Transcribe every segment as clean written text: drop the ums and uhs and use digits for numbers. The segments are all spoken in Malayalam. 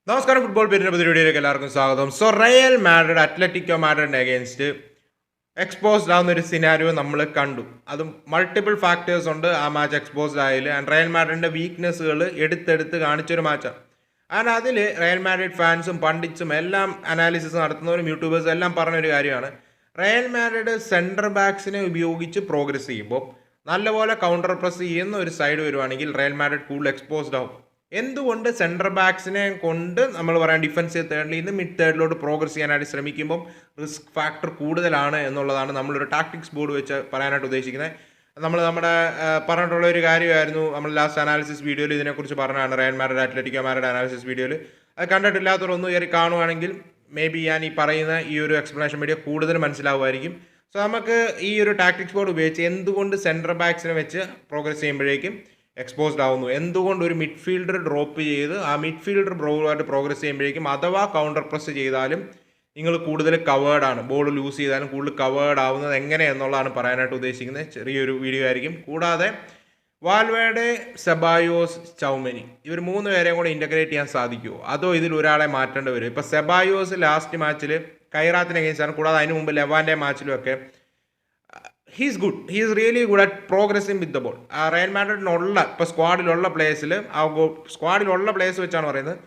നമസ്കാരം ഫുട്ബോൾ പേരിൻ്റെ പരിപാടിയിലേക്ക് എല്ലാവർക്കും സ്വാഗതം. സോ റയൽ മാഡ്രിഡ് അത്ലറ്റിക്കോ മാഡ്രിഡിന് അഗേൻസ്റ്റ് എക്സ്പോസ്ഡ് ആവുന്ന ഒരു സിനാരിയോ നമ്മൾ കണ്ടു. അതും മൾട്ടിപ്പിൾ ഫാക്ടേഴ്സ് ഉണ്ട് ആ മാച്ച് എക്സ്പോസ്ഡ് ആയാലും. ആൻഡ് റയൽ മാഡ്രിഡിൻ്റെ വീക്ക്നെസ്സുകൾ എടുത്തെടുത്ത് കാണിച്ചൊരു മാച്ചാണ്. ആൻഡ് അതിൽ റയൽ മാഡ്രിഡ് ഫാൻസും പണ്ഡിറ്റ്സും എല്ലാം അനാലിസിസ് നടത്തുന്നവരും യൂട്യൂബേഴ്സും എല്ലാം പറഞ്ഞൊരു കാര്യമാണ്, റയൽ മാഡ്രിഡ് സെൻറ്റർ ബാക്സിനെ ഉപയോഗിച്ച് പ്രോഗ്രസ് ചെയ്യുമ്പോൾ നല്ലപോലെ കൗണ്ടർ പ്രസ് ചെയ്യുന്ന ഒരു സൈഡ് വരുവാണെങ്കിൽ റയൽ മാഡ്രിഡ് കൂടുതൽ എക്സ്പോസ്ഡ് ആവും. എന്തുകൊണ്ട് സെൻറ്റർ ബാക്സിനെ കൊണ്ട് നമ്മൾ പറയാം ഡിഫൻസീവ് തേർഡിൽ നിന്ന് മിഡ് തേർഡിലോട്ട് പ്രോഗ്രസ് ചെയ്യാനായിട്ട് ശ്രമിക്കുമ്പം റിസ്ക് ഫാക്ടർ കൂടുതലാണ് എന്നുള്ളതാണ് നമ്മളൊരു ടാക്ടിക്സ് ബോർഡ് വെച്ച് പറയാനായിട്ട് ഉദ്ദേശിക്കുന്നത്. നമ്മുടെ പറഞ്ഞിട്ടുള്ള ഒരു കാര്യമായിരുന്നു നമ്മൾ ലാസ്റ്റ് അനാലിസിസ് വീഡിയോയിൽ ഇതിനെക്കുറിച്ച് പറഞ്ഞതാണ്, Real Madrid Atletico Madrid analysis വീഡിയോയിൽ. അത് കണ്ടിട്ടില്ലാത്തവരൊന്നും കയറി കാണുവാണെങ്കിൽ മേ ബി ഞാൻ ഈ പറയുന്ന ഈ ഒരു എക്സ്പ്ലനേഷൻ വീഡിയോ കൂടുതൽ മനസ്സിലാവുമായിരിക്കും. സോ നമുക്ക് ഈ ഒരു ടാക്ടിക്സ് ബോർഡ് ഉപയോഗിച്ച് എന്തുകൊണ്ട് സെൻറ്റർ ബാക്സിനെ വെച്ച് പ്രോഗ്രസ് ചെയ്യുമ്പോഴേക്കും എക്സ്പോസ്ഡ് ആവുന്നു, എന്തുകൊണ്ട് ഒരു മിഡ്ഫീൽഡർ ഡ്രോപ്പ് ചെയ്ത് ആ മിഡ്ഫീൽഡർ ബ്രോഡായിട്ട് പ്രോഗ്രസ് ചെയ്യുമ്പോഴേക്കും അഥവാ കൗണ്ടർ പ്രസ് ചെയ്താലും നിങ്ങൾ കൂടുതൽ കവേർഡാണ്, ബോൾ ലൂസ് ചെയ്താലും കൂടുതൽ കവേർഡ് ആവുന്നത് എങ്ങനെ എന്നുള്ളതാണ് പറയാനായിട്ട് ഉദ്ദേശിക്കുന്നത്. ചെറിയൊരു വീഡിയോ ആയിരിക്കും. കൂടാതെ വാൽവേർഡെ, സെബായോസ്, ചൗമനി ഇവർ 3 പേരെയും കൂടെ ഇൻ്റഗ്രേറ്റ് ചെയ്യാൻ സാധിക്കുമോ, അതോ ഇതിൽ ഒരാളെ മാറ്റേണ്ടി വരും? ഇപ്പോൾ സെബായോസ് ലാസ്റ്റ് മാച്ചിൽ കൈറാത്തിന് അഗേൻസ്റ്റാണ്, കൂടാതെ അതിന് മുമ്പ് ലെവാൻ്റെ മാച്ചിലുമൊക്കെ he's good, he's really good at progressing with the ball. Real മാഡ്രിഡിനുള്ള ഇപ്പോൾ സ്ക്വാഡിലുള്ള പ്ലേയേഴ്സിൽ സ്ക്വാഡിലുള്ള പ്ലേയേഴ്സ് വെച്ചാണ് പറയുന്നത്,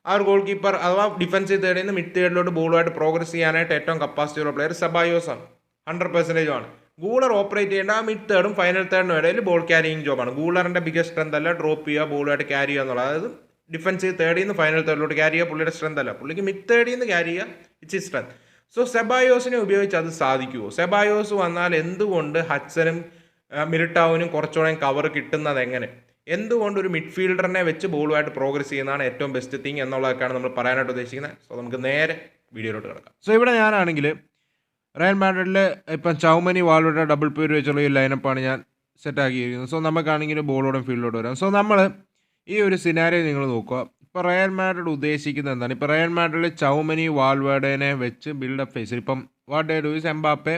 ആ ഒരു ഗോൾ കീപ്പർ അഥവാ ഡിഫൻസീവ് തേർഡിൽ നിന്ന് മിഡ് തേർഡിലോട്ട് ബോളുമായിട്ട് പ്രോഗ്രസ് ചെയ്യാനായിട്ട് ഏറ്റവും കപ്പാസിറ്റി ഉള്ള പ്ലെയർ സെബായോസ് ആണ്. 100% ആണ്. ഗൂളർ ഓപ്പറേറ്റ് ചെയ്യേണ്ട ആ മിഡ് തേർഡും ഫൈനൽ തേർഡിനും ഇടയിൽ ബോൾ ക്യാരിയിങ് ജോബാണ്. ഗൂളറിൻ്റെ ബിഗസ്റ്റ് സ്ട്രെങ്ത് അല്ല ഡ്രോപ്പ് ചെയ്യുക ബോളുമായിട്ട് ക്യാരി ചെയ്യുക എന്നുള്ളത്. അതായത് ഡിഫൻസീവ് തേർഡിൽ നിന്ന് ഫൈനൽ തേർഡിലോട്ട് ക്യാരി ചെയ്യുക പുള്ളിയുടെ സ്ട്രെങ്ത് അല്ല, പുള്ളിക്ക് മിഡ് തേർഡിൽ നിന്ന് ക്യാരി ചെയ്യുക, ഇറ്റ്സ് ഇസ് സ്ട്രെങ്ത്. സോ സെബായോസിനെ ഉപയോഗിച്ച് അത് സാധിക്കുമോ? സെബായോസ് വന്നാൽ എന്തുകൊണ്ട് ഹഡ്സനും മിലിട്ടാവിനും കുറച്ചുകൂടെ കവർ കിട്ടുന്നത് എങ്ങനെ? എന്തുകൊണ്ട് ഒരു മിഡ്ഫീൽഡറിനെ വെച്ച് ബോളുമായിട്ട് പ്രോഗ്രസ് ചെയ്യുന്നതാണ് ഏറ്റവും ബെസ്റ്റ് തിങ് എന്നുള്ളതൊക്കെയാണ് നമ്മൾ പറയാനായിട്ട് ഉദ്ദേശിക്കുന്നത്. സോ നമുക്ക് നേരെ വീഡിയോയിലോട്ട് കിടക്കാം. സോ ഇവിടെ ഞാനാണെങ്കിൽ റയൽ മാഡ്രിഡിൽ ഇപ്പം ചൗമനി വാൽവേർഡെ ഡബിൾ പേര് വെച്ചുള്ള ഈ ലൈനപ്പാണ് ഞാൻ സെറ്റാക്കിയിരിക്കുന്നത്. സോ നമുക്കാണെങ്കിൽ ബോളോടും ഫീൽഡിലോട്ട് വരാം. സോ നമ്മൾ ഈ ഒരു സിനാരിയോ നിങ്ങൾ നോക്കുക. ഇപ്പോൾ റയൽ മാഡ്രിഡ് ഉദ്ദേശിക്കുന്നത് എന്താണ്? ഇപ്പോൾ റയൽ മാഡ്രിഡിൽ ചൗമനി വാൽവേർഡേനെ വെച്ച് ബിൽഡപ്പ് ഫേസിൽ ഇപ്പം what they does Mbappe,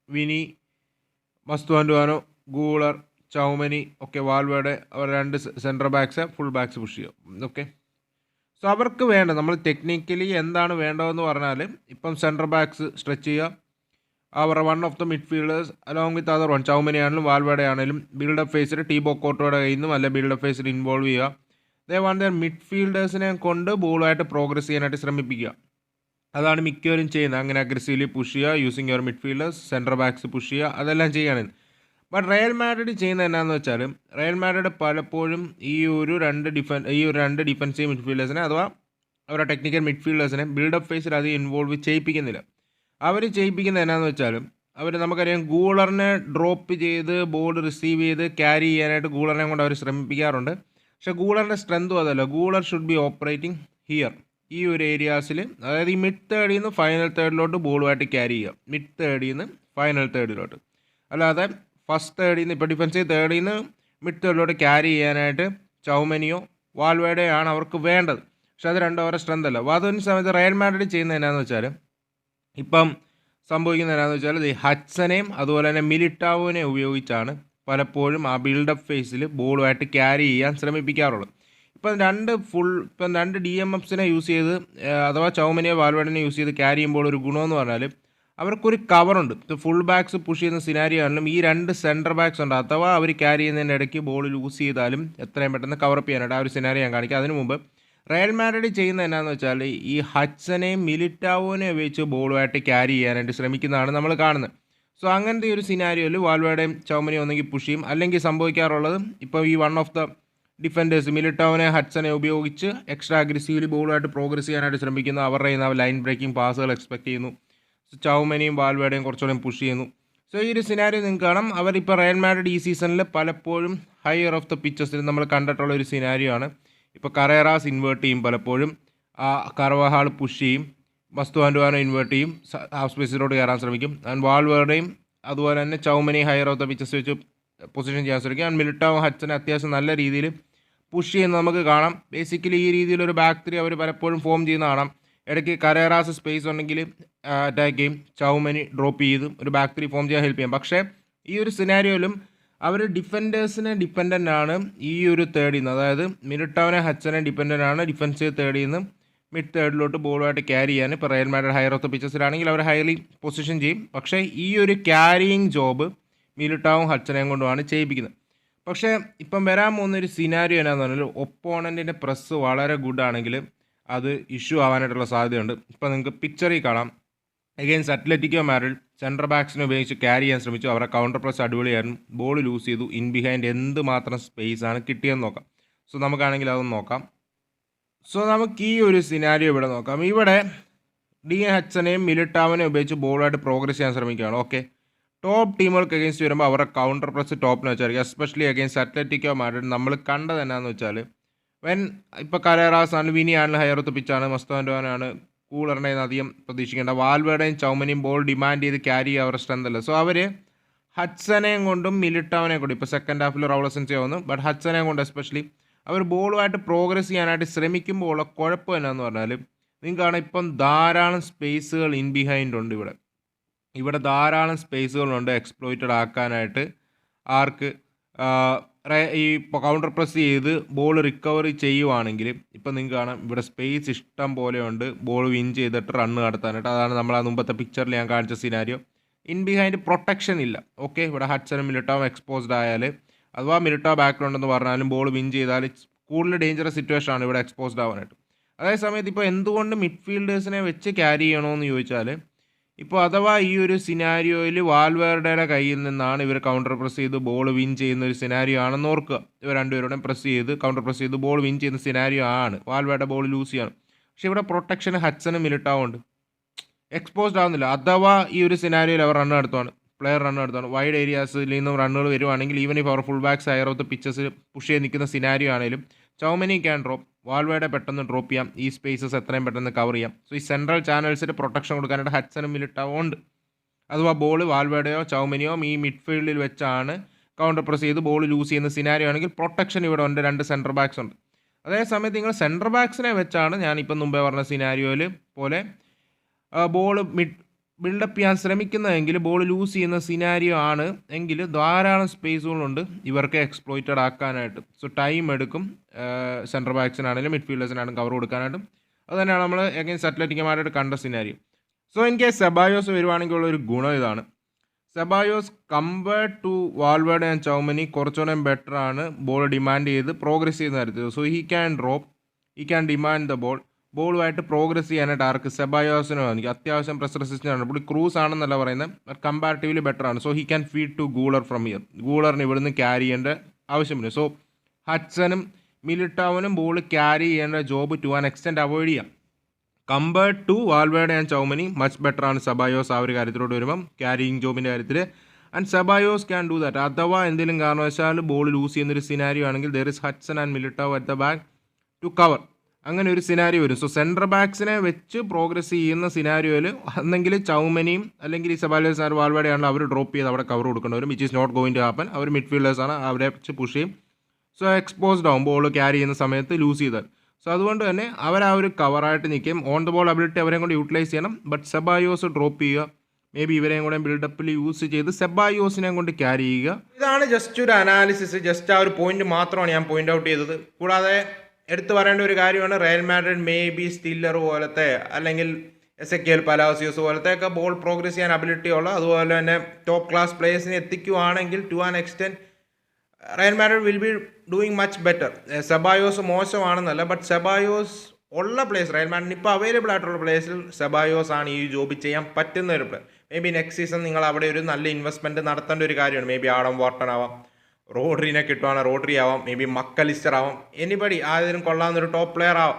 Vini, Mastantuono, Guler, Tchouameni ഒക്കെ വാൽവേർഡെ അവർ 2 centre backs full backs push ചെയ്യും. ഓക്കെ, സോ അവർക്ക് വേണ്ട നമ്മൾ ടെക്നിക്കലി എന്താണ് വേണ്ടതെന്ന് പറഞ്ഞാൽ ഇപ്പം സെൻറ്റർ ബാക്സ് സ്ട്രെച്ച് ചെയ്യുക, അവർ one of the midfielders along with other one Tchouameni ആണെങ്കിലും വാൽവേർഡെ ആണെങ്കിലും ബിൽഡപ്പ് ഫേസിൽ ടീബോ കോർട്ടോയുടെ കയ്യിൽ നിന്നും അല്ലെ ബിൽഡപ്പ് ഫേസിൽ ഇൻവോൾവ് ചെയ്യുക. ദേ വാണ്ട് ദർ മിഡ്ഫീൽഡേഴ്സിനെ കൊണ്ട് ബോളുമായിട്ട് പ്രോഗ്രസ് ചെയ്യാനായിട്ട് ശ്രമിപ്പിക്കുക. അതാണ് മിക്കവരും ചെയ്യുന്നത്. അങ്ങനെ അഗ്രസീവ്ലി പുഷ് ചെയ്യുക, using your midfielders, centre backs push ചെയ്യുക, അതെല്ലാം ചെയ്യാണ്. ബട്ട് റയൽ മാഡ്രിഡ് ചെയ്യുന്നത് എന്നാന്ന് വെച്ചാൽ റയൽ മാഡ്രിഡ് പലപ്പോഴും ഈ ഒരു രണ്ട് ഡിഫൻസീവ് മിഡ്ഫീൽഡേഴ്സിനെ അഥവാ അവരുടെ ടെക്നിക്കൽ മിഡ്ഫീൽഡേഴ്സിനെ ബിൽഡപ്പ് ഫേസിൽ അത് ഇൻവോൾവ് ചെയ്യിപ്പിക്കുന്നില്ല. അവർ ചെയ്യിപ്പിക്കുന്നത് എന്നാന്ന് വെച്ചാലും നമുക്കറിയാം ഗൂളറിനെ ഡ്രോപ്പ് ചെയ്ത് ബോൾ റിസീവ് ചെയ്ത് ക്യാരി ചെയ്യാനായിട്ട് ഗൂളറിനെ കൊണ്ട് അവർ ശ്രമിപ്പിക്കാറുണ്ട്. പക്ഷേ ഗൂളറിൻ്റെ സ്ട്രെങ്തും അതല്ല. ഗൂളർ ഷുഡ് ബി ഓപ്പറേറ്റിംഗ് ഹിയർ, ഈ ഒരു ഏരിയാസിൽ, അതായത് ഈ മിഡ് തേർഡിൽ നിന്ന് ഫൈനൽ തേർഡിലോട്ട് ബോളുമായിട്ട് ക്യാരി ചെയ്യുക. മിഡ് തേർഡിൽ നിന്ന് ഫൈനൽ തേർഡിലോട്ട്, അല്ലാതെ ഫസ്റ്റ് തേർഡിൽ നിന്ന് ഇപ്പോൾ ഡിഫൻസീവ് തേർഡിൽ നിന്ന് മിഡ് തേർഡിലോട്ട് ക്യാരി ചെയ്യാനായിട്ട് ചൗമനിയോ വാൽവേർഡെയോ ആണ് അവർക്ക് വേണ്ടത്. പക്ഷെ അത് രണ്ടും അവരുടെ സ്ട്രെങ്ത് അല്ല. അപ്പോൾ അതിന് സമയത്ത് റയൽ മാഡ്രിഡ് ചെയ്യുന്നത് എന്നാന്ന് വെച്ചാൽ ഇപ്പം സംഭവിക്കുന്നത് എന്നാന്ന് വെച്ചാൽ ഈ ഹഡ്സനെയും അതുപോലെ തന്നെ മിലിട്ടാവിനെ ഉപയോഗിച്ചാണ് പലപ്പോഴും ആ ബിൽഡപ്പ് ഫേസിൽ ബോളുമായിട്ട് ക്യാരി ചെയ്യാൻ ശ്രമിപ്പിക്കാറുള്ളത്. ഇപ്പം രണ്ട് DMFസിനെ യൂസ് ചെയ്ത് അഥവാ ചൗമനിയോ വാൽവേർഡിനെ യൂസ് ചെയ്ത് ക്യാരി ചെയ്യുമ്പോൾ ഒരു ഗുണമെന്ന് പറഞ്ഞാൽ അവർക്കൊരു കവറുണ്ട്. ഫുൾ ബാക്സ് പുഷ് ചെയ്യുന്ന സിനാരിയോ ആണെങ്കിലും ഈ 2 സെൻറ്റർ ബാക്സ് ഉണ്ട്, അഥവാ അവർ ക്യാരി ചെയ്യുന്നതിൻ്റെ ഇടയ്ക്ക് ബോൾ ലൂസ് ചെയ്താലും എത്രയും പെട്ടെന്ന് കവറപ്പ് ചെയ്യാനായിട്ട് ആ ഒരു സിനാരിയോ ഞാൻ കാണിക്കാം. അതിനു മുമ്പ് റയൽ മാഡ്രിഡ് ചെയ്യുന്നത് എന്നാന്ന് വെച്ചാൽ ഈ ഹഡ്സനെയും മിലിറ്റാവോനെയും ഉപയോഗിച്ച് ബോളുമായിട്ട് ക്യാരി ചെയ്യാനായിട്ട് ശ്രമിക്കുന്നതാണ് നമ്മൾ കാണുന്നത്. സോ അങ്ങനത്തെ ഒരു സിനാരിയോയിൽ വാൽവേർഡെയും ചൗമനിയും ഒന്നെങ്കിൽ പുഷ് ചെയ്യും, അല്ലെങ്കിൽ സംഭവിക്കാറുള്ളത് ഇപ്പോൾ ഈ വൺ ഓഫ് ദ ഡിഫൻഡേഴ്സ് മിലിറ്റാവിനെ ഹഡ്സനെ ഉപയോഗിച്ച് എക്സ്ട്രാ അഗ്രസീവ്ലി ബോളുമായിട്ട് പ്രോഗ്രസ് ചെയ്യാനായിട്ട് ശ്രമിക്കുന്നു. അവരുടെ കയ്യിൽ നിന്ന് ലൈൻ ബ്രേക്കിംഗ് പാസുകൾ എക്സ്പെക്ട് ചെയ്യുന്നു. ചൗമനിയും വാൽവേർഡെയും കുറച്ചുകൂടെ പുഷ് ചെയ്യുന്നു. സോ ഈ ഒരു സിനാരിയോ നിങ്ങൾക്ക് കാണാം. അവരിപ്പോൾ റയൽ മാഡ്രിഡ് ഈ സീസണിൽ പലപ്പോഴും ഹയർ ഓഫ് ദ പിച്ചസിൽ നമ്മൾ കണ്ടിട്ടുള്ള ഒരു സിനാരിയോ ആണ്. ഇപ്പോൾ കറേറാസ് ഇൻവേർട്ട് ചെയ്യും, പലപ്പോഴും ആ കർവഹാൾ പുഷ് ചെയ്യും, മസ്തുവാൻഡുവാനോ ഇൻവേർട്ട് ചെയ്യും, ഹാഫ് സ്പേസിലോട്ട് കയറാൻ ശ്രമിക്കും. ആൻഡ് വാൽവേർഡെയും അതുപോലെ തന്നെ ചൗമനി ഹയർ ഓഫ് ദ പിച്ചസ് വെച്ച് പൊസിഷൻ ചെയ്യാൻ ശ്രമിക്കും. ആൻഡ് മിലിറ്റാവോ ഹഡ്സനെ അത്യാവശ്യം നല്ല രീതിയിൽ പുഷ് ചെയ്യുന്നത് നമുക്ക് കാണാം. ബേസിക്കലി ഈ രീതിയിലൊരു ബാക്ക് ത്രീ അവർ പലപ്പോഴും ഫോം ചെയ്യുന്ന കാണാം. ഇടയ്ക്ക് കറേറാസ് സ്പേസ് ഉണ്ടെങ്കിൽ അറ്റാക്ക് ചെയ്യും, ചൗമനി ഡ്രോപ്പ് ചെയ്ത് ഒരു ബാക്ക് ത്രീ ഫോം ചെയ്യാൻ ഹെൽപ്പ് ചെയ്യും. പക്ഷേ ഈ ഒരു സിനാരിയോയിലും അവർ ഡിഫൻഡേഴ്സിനെ ഡിപ്പെൻഡൻ്റ് ആണ്. ഈ ഒരു തേർഡിൽ നിന്ന്, അതായത് മിലിട്ടാവിനെ ഹഡ്സനെ ഡിപ്പെൻഡൻ്റ് ആണ് ഡിഫൻസീവ് തേർഡിൽ നിന്ന് മിഡ് തേർഡിലോട്ട് ബോളുമായിട്ട് ക്യാരി ചെയ്യാൻ ഇപ്പോൾ Real Madrid higher of the പിച്ചസിലാണെങ്കിൽ അവർ ഹൈലി പൊസിഷൻ ചെയ്യും. പക്ഷേ ഈ ഒരു ക്യാരിയിങ് ജോബ് മിലിറ്റാവും ഹഡ്സനെയും കൊണ്ടുമാണ് ചെയ്യിപ്പിക്കുന്നത്. പക്ഷേ ഇപ്പം വരാൻ പോകുന്നൊരു സിനാരിയോ എന്നാന്ന് പറഞ്ഞാൽ ഒപ്പോണൻറ്റിൻ്റെ പ്രസ് വളരെ ഗുഡ് ആണെങ്കിൽ അത് ഇഷ്യൂ ആവാനായിട്ടുള്ള സാധ്യതയുണ്ട്. ഇപ്പോൾ നിങ്ങൾക്ക് പിക്ചറിൽ കാണാം, എഗെയിൻസ്റ്റ് അത്ലറ്റിക്കോ മാഡ്രിഡ് സെൻട്രൽ ബാക്സിനെ ഉപയോഗിച്ച് ക്യാരി ചെയ്യാൻ ശ്രമിച്ചു. അവരെ കൗണ്ടർ പ്രസ് അടിപൊളിയായിരുന്നു, ബോൾ ലൂസ് ചെയ്തു. ഇൻ ബിഹൈൻഡ് എന്ത് മാത്രം സ്പേസ് ആണ് കിട്ടിയെന്ന് നോക്കാം. സോ നമുക്കാണെങ്കിൽ അതൊന്ന് നോക്കാം. സോ നമുക്ക് ഈ ഒരു സിനാരിയോ ഇവിടെ നോക്കാം. ഇവിടെ ഡി ഹഡ്സനെയും മിലിറ്റാവിനെയും ഉപയോഗിച്ച് ബോളുമായിട്ട് പ്രോഗ്രസ് ചെയ്യാൻ ശ്രമിക്കുകയാണ്. ഓക്കെ, ടോപ്പ് ടീമുകൾക്ക് അഗേൻസ്റ്റ് വരുമ്പോൾ അവരുടെ കൗണ്ടർ പ്രസ് ടോപ്പിന് വെച്ചായിരിക്കും. എസ്പെഷ്യലി അഗേൻസ്റ്റ് അത്ലറ്റിക്കോ മാഡ്രിഡ് നമ്മൾ കണ്ടത് എന്നാന്ന് വെച്ചാൽ ഇപ്പോൾ കരേറാസ് ആണ്, വിനി ആണ്, ഹയറത്ത് പിച്ചാണ്, മസ്താൻഡോനാണ്, കൂളറിനെ അധികം പ്രതീക്ഷിക്കേണ്ട. വാൽവേഡയും ചൗമനിയും ബോൾ ഡിമാൻഡ് ചെയ്ത് ക്യാരി ചെയ്യാൻ അവരുടെ സ്ട്രെങ്ത് അല്ല. സോ അവർ ഹഡ്സനെയും കൊണ്ടും മിലിറ്റാവിനെ കൊണ്ടും ഇപ്പോൾ സെക്കൻഡ് ഹാഫിൽ റൗളസൻസ് ആവുന്നു, ബട്ട് ഹഡ്സനെയും കൊണ്ട് എസ്പെഷ്യലി അവർ ബോളുമായിട്ട് പ്രോഗ്രസ് ചെയ്യാനായിട്ട് ശ്രമിക്കുമ്പോൾ ഉള്ള കുഴപ്പം എന്നാന്ന് പറഞ്ഞാൽ നിങ്ങൾക്കാണ് ഇപ്പം ധാരാളം സ്പേസുകൾ ഇൻ ബിഹൈൻഡ് ഉണ്ട്. ഇവിടെ ധാരാളം സ്പേസുകളുണ്ട് എക്സ്പ്ലോയിറ്റഡ് ആക്കാനായിട്ട്. ആർക്ക് ഈ കൗണ്ടർ പ്രസ് ചെയ്ത് ബോൾ റിക്കവറി ചെയ്യുവാണെങ്കിൽ ഇപ്പം നിങ്ങൾക്ക് കാണാം ഇവിടെ സ്പേസ് ഇഷ്ടം പോലെയുണ്ട് ബോൾ വിൻ ചെയ്തിട്ട് റണ്ണ് നടത്താനായിട്ട്. അതാണ് നമ്മൾ ആ മുമ്പത്തെ പിക്ചറിൽ ഞാൻ കാണിച്ച സിനാരിയോ. ഇൻ ബിഹൈൻഡ് പ്രൊട്ടക്ഷൻ ഇല്ല. ഓക്കെ, ഇവിടെ ഹഡ്സനും മിലിറ്റാവും എക്സ്പോസ്ഡ് ആയാൽ അഥവാ മിലിറ്റാവ് ബാക്ക്ഗ്രൗണ്ട് എന്ന് പറഞ്ഞാലും ബോൾ വിൻ ചെയ്താൽ കൂടുതൽ ഡേഞ്ചറസ് സിറ്റുവേഷൻ ആണ് ഇവിടെ എക്സ്പോസ്ഡ് ആവാനായിട്ട്. അതേ സമയത്ത് ഇപ്പോൾ എന്തുകൊണ്ട് മിഡ്ഫീൽഡേഴ്സിനെ വെച്ച് ക്യാരി ചെയ്യണമെന്ന് ചോദിച്ചാൽ ഇപ്പോൾ അഥവാ ഈ ഒരു സിനാരിയോയിൽ വാൽവേർഡയുടെ കയ്യിൽ നിന്നാണ് ഇവർ കൗണ്ടർ പ്രസ് ചെയ്ത് ബോൾ വിൻ ചെയ്യുന്ന ഒരു സിനാരിയോ ആണെന്ന് ഓർക്കുക. ഇവർ രണ്ടുപേരുടെയും പ്രസ് ചെയ്ത് കൗണ്ടർ പ്രസ് ചെയ്ത് ബോൾ വിൻ ചെയ്യുന്ന സിനാരിയോ ആണ്. വാൽവേർഡ ബോൾ ലൂസ് ചെയ്യണം. പക്ഷേ ഇവിടെ പ്രൊട്ടക്ഷൻ ഹഡ്സനും മിലിറ്റാവുണ്ട്, എക്സ്പോസ്ഡ് ആവുന്നില്ല. അഥവാ ഈ ഒരു സിനാരിയോയിൽ അവർ റണ്ണ് നടത്തുവാണ്, പ്ലെയർ റണ്ണ് നടത്തുവാണ്, വൈഡ് ഏരിയാസിൽ നിന്നും റണ്ണുകൾ വരുവാണെങ്കിൽ ഈവൻ ഇപ്പോൾ അവർ full backs higher of the പിച്ചസിൽ പുഷ് ചെയ്ത് നിൽക്കുന്ന സിനാരിയോ ആണെങ്കിലും ചൗമനി ക്യാൻ ഡ്രോപ്പ്, വാൽവേഡെ പെട്ടെന്ന് ഡ്രോപ്പ് ചെയ്യാം, ഈ സ്പേസസ് എത്രയും പെട്ടെന്ന് കവർ ചെയ്യാം. സോ ഈ സെൻട്രൽ ചാനൽസിൽ പ്രൊട്ടക്ഷൻ കൊടുക്കാനായിട്ട് ഹഡ്സനും മിലിറ്റാവും ഉണ്ട്. അഥവാ ബോൾ വാൽവേഡയോ ചൗമനിയോ ഈ മിഡ്ഫീൽഡിൽ വെച്ചാണ് കൗണ്ടർ പ്രസ് ചെയ്ത് ബോൾ ലൂസ് ചെയ്യുന്ന സിനാരിയോ ആണെങ്കിൽ പ്രൊട്ടക്ഷൻ ഇവിടെ ഉണ്ട്, രണ്ട് സെൻട്രൽ ബാക്സ് ഉണ്ട്. അതേസമയത്ത് നിങ്ങൾ സെൻട്രൽ ബാക്സിനെ വെച്ചാണ് ഞാനിപ്പം മുമ്പേ പറഞ്ഞ സിനാരിയോയിൽ പോലെ ബോൾ ബിൽഡപ്പ് ചെയ്യാൻ ശ്രമിക്കുന്നതെങ്കിൽ ബോൾ ലൂസ് ചെയ്യുന്ന സിനാരിയോ ആണ് എങ്കിൽ ധാരാളം സ്പേസുകളുണ്ട് ഇവർക്ക് എക്സ്പ്ലോയിറ്റഡ് ആക്കാനായിട്ട്. സോ ടൈം എടുക്കും സെൻട്രൽ ബാക്സിനാണെങ്കിലും മിഡ്ഫീൽഡേഴ്സിനാണെങ്കിലും കവർ കൊടുക്കാനായിട്ടും. അത് തന്നെയാണ് നമ്മൾ എഗെയിൻസ്റ്റ് അത്ലറ്റിക്കോ മാഡ്രിഡ് കണ്ട സിനാരിയോ. സോ എനിക്ക് സെബായോസ് വരുവാണെങ്കിൽ ഉള്ളൊരു ഗുണം ഇതാണ്. Ceballos compared to Valverde and Tchouameni കുറച്ചുകൂടെ ബെറ്റർ ആണ് ബോൾ ഡിമാൻഡ് ചെയ്ത് പ്രോഗ്രസ് ചെയ്യുന്ന കാര്യത്തിൽ. So he can drop, he can demand the ബോളുമായിട്ട് പ്രോഗ്രസ് ചെയ്യാനായിട്ട് ആർക്ക് സെബായോസിനോ എനിക്ക് അത്യാവശ്യം പ്രസ് റെസിസ്റ്റൻ്റ് ആണ്. പുള്ളി ക്രൂസ് ആണെന്നല്ല പറയുന്നത്, ബട്ട് കമ്പാരിറ്റീവ്ലി ബെറ്റർ ആണ്. So he can feed to Guler from here. ഗൂളറിന് ഇവിടുന്ന് ക്യാരി ചെയ്യേണ്ട ആവശ്യമില്ല. സോ ഹഡ്സനും മിലിറ്റാവിനും ബോൾ ക്യാരി ചെയ്യേണ്ട job to an extent avoid ചെയ്യാം. Compared to Valverde and Tchouameni much better ആണ് സെബായോസ് ആ ഒരു കാര്യത്തിലോട്ട് വരുമ്പം ക്യാരിയിങ് ജോബിൻ്റെ കാര്യത്തിൽ. And Ceballos can do that. അഥവാ എന്തെങ്കിലും കാരണവശാൽ ബോൾ ലൂസ് ചെയ്യുന്നൊരു സിനാരിയോ ആണെങ്കിൽ there is Huijsen and Militao at the back to cover. അങ്ങനെ ഒരു സിനാരിയോ വരും. സോ സെൻട്രൽ ബാക്സിനെ വെച്ച് പ്രോഗ്രസ് ചെയ്യുന്ന സിനാരിയോയിൽ അന്നെങ്കിൽ ചൗമനിയും അല്ലെങ്കിൽ ഈ സെബായോസ് ആർ വാൽവേഡെ ആണെങ്കിൽ അവർ ഡ്രോപ്പ് ചെയ്ത് അവിടെ കവർ കൊടുക്കേണ്ടി വരും, which is not going to happen. അവർ മിഡ്ഫീൽഡേഴ്സാണ്, അവരെ വെച്ച് പുഷ് ചെയ്യും. സോ എക്സ്പോസ്ഡ് ആവും ബോൾ ക്യാരി ചെയ്യുന്ന സമയത്ത് ലൂസ് ചെയ്താൽ. സോ അതുകൊണ്ട് തന്നെ അവർ ആ ഒരു കവറായിട്ട് നിൽക്കും. ഓൺ ദ ബോൾ അബിലിറ്റി അവരെ കൊണ്ട് യൂട്ടിലൈസ് ചെയ്യണം. ബട്ട് സെബായോസ് ഡ്രോപ്പ് ചെയ്യുക, മേ ബി ഇവരെയും കൂടെ ബിൽഡപ്പിൽ യൂസ് ചെയ്ത് സെബായോസിനെ കൊണ്ട് ക്യാരി ചെയ്യുക. ഇതാണ് ജസ്റ്റ് ഒരു അനാലിസിസ്, ജസ്റ്റ് ആ ഒരു പോയിന്റ് മാത്രമാണ് ഞാൻ പോയിന്റ് ഔട്ട് ചെയ്തത്. കൂടാതെ എടുത്തു പറയേണ്ട ഒരു കാര്യമാണ്, Real Madrid may be Stiller പോലത്തെ അല്ലെങ്കിൽ എസെക്കിയൽ പലാസിയോസ് പോലത്തെ ഒക്കെ ബോൾ പ്രോഗ്രസ് ചെയ്യാൻ അബിലിറ്റി ഉള്ള അതുപോലെ തന്നെ ടോപ്പ് ക്ലാസ് പ്ലേയേഴ്സിനെ എത്തിക്കുവാണെങ്കിൽ to an extent Real Madrid will be doing much better. Ceballos മോശമാണെന്നല്ല, ബട്ട് സെബായോസ് ഉള്ള പ്ലേയേഴ്സ് റയൽ മാഡ്രിഡിന് ഇപ്പോൾ അവൈലബിൾ ആയിട്ടുള്ള പ്ലേയേഴ്സിൽ സെബായോസ് ആണ് ഈ ജോബ് ചെയ്യാൻ പറ്റുന്ന ഒരു player. May be next season നിങ്ങൾ അവിടെ ഒരു നല്ല ഇൻവെസ്റ്റ്മെൻറ്റ് നടത്തേണ്ട ഒരു കാര്യമാണ്. മേ ബി ആഡം വാർട്ടൺ ആവാം, റോഡ്രിനെ കിട്ടുവാണ് റോഡ്രി ആവാം, മേ ബി മക്കലിസ്റ്റർ ആവാം, എനിബഡി ആയതിനും കൊള്ളാവുന്നൊരു ടോപ്പ് പ്ലെയർ ആവാം.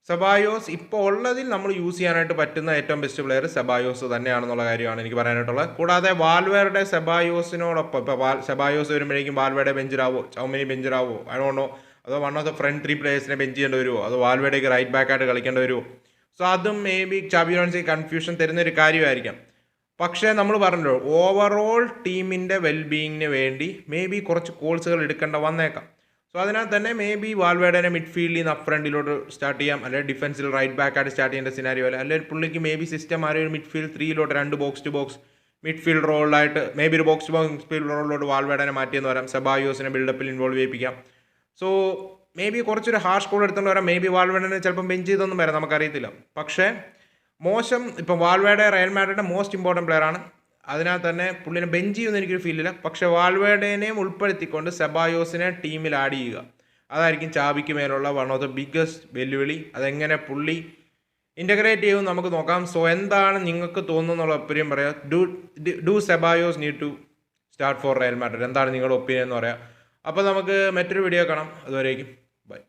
സെബായോസ് ഇപ്പോൾ ഉള്ളതിൽ നമ്മൾ യൂസ് ചെയ്യാനായിട്ട് പറ്റുന്ന ഏറ്റവും ബെസ്റ്റ് പ്ലെയർ സെബായോസ് തന്നെയാണെന്നുള്ള കാര്യമാണ് എനിക്ക് പറയാനായിട്ടുള്ളത്. കൂടാതെ വാൽവേർഡെ സെബായോസിനോടൊപ്പം ഇപ്പോൾ സെബായോസ് വരുമ്പോഴേക്കും വാൽവേർഡെ ബെഞ്ചിലാവോ, ചൗമനി ബെഞ്ചിലാവോ, ഐ ഡോണ്ട് നോ, അതോ one of the front three പ്ലേയേഴ്സിനെ ബെഞ്ച് ചെയ്യേണ്ടി വരുമോ, അതോ വാൽവേർഡേക്ക് റൈറ്റ് ബാക്കായിട്ട് കളിക്കേണ്ടി വരുമോ. സോ അതും മേ ബി ചാബി അലോൺസോയ്ക്ക് കൺഫ്യൂഷൻ തരുന്നൊരു കാര്യമായിരിക്കാം. പക്ഷേ നമ്മൾ പറഞ്ഞല്ലോ ഓവറോൾ ടീമിൻ്റെ വെൽബീയിങ്ങിന് വേണ്ടി മേ ബി കുറച്ച് കോൾസുകൾ എടുക്കേണ്ട വന്നേക്കാം. സോ അതിനകത്ത് തന്നെ മേ ബി വാൽവേർഡനെ മിഡ്ഫീൽഡിൽ നിന്ന് അപ്പ് ഫ്രണ്ടിലോട്ട് സ്റ്റാർട്ട് ചെയ്യാം, അല്ലെങ്കിൽ ഡിഫൻസിൽ റൈറ്റ് ബാക്കായിട്ട് സ്റ്റാർട്ട് ചെയ്യേണ്ട സിനാരിയോ അല്ല, അല്ലെങ്കിൽ പുള്ളിക്ക് മേ ബി സിസ്റ്റം ആരും ഒരു മിഡ്ഫീൽഡ് 3 രണ്ട് ബോക്സ് ടു ബോക്സ് മിഡ്ഫീൽഡ് റോളിലായിട്ട് മേ ബി ഒരു ബോക്സ് ടു ബോക്സ് മിഡ്ഫീൽഡ് റോളിലോട്ട് വാൽവേർഡനെ മാറ്റിയെന്ന് പറയാം, സെബായോസിനെ ബിൽഡപ്പിൽ ഇൻവോൾവ് ചെയ്യിപ്പിക്കാം. സോ മേ ബി കുറച്ചൊരു ഹാർഷ് കോൾ എടുത്തുകൊണ്ട് വരാം. മേ ബി വാൽവേഡനെ ചിലപ്പം ബെഞ്ച് ചെയ്തൊന്നും വരാം, നമുക്കറിയത്തില്ല. പക്ഷേ മോശം ഇപ്പം വാൽവേഡെ റയൽ മാഡ്രിഡിൻ്റെ മോസ്റ്റ് ഇമ്പോർട്ടൻറ്റ് പ്ലെയറാണ്. അതിനാൽ തന്നെ പുള്ളിനെ ബെഞ്ച് ചെയ്യുമെന്ന് എനിക്കൊരു ഫീലില്ല. പക്ഷേ വാൽവേഡേനെയും ഉൾപ്പെടുത്തിക്കൊണ്ട് സെബായോസിനെ ടീമിൽ ആഡ് ചെയ്യുക, അതായിരിക്കും ചാബിക്ക് മേലുള്ള വൺ ഓഫ് ദ ബിഗ്ഗസ്റ്റ് വെല്ലുവിളി. അതെങ്ങനെ പുള്ളി ഇൻ്റഗ്രേറ്റ് ചെയ്യുമെന്ന് നമുക്ക് നോക്കാം. സോ എന്താണ് നിങ്ങൾക്ക് തോന്നുന്നുള്ള ഒപ്പീനിയൻ പറയാം. Do Ceballos need to start for Real Madrid? എന്താണ് നിങ്ങളുടെ ഒപ്പീനിയൻ എന്ന് പറയാം. അപ്പോൾ നമുക്ക് മറ്റൊരു വീഡിയോ കാണാം. അതുവരേക്കും ബൈ.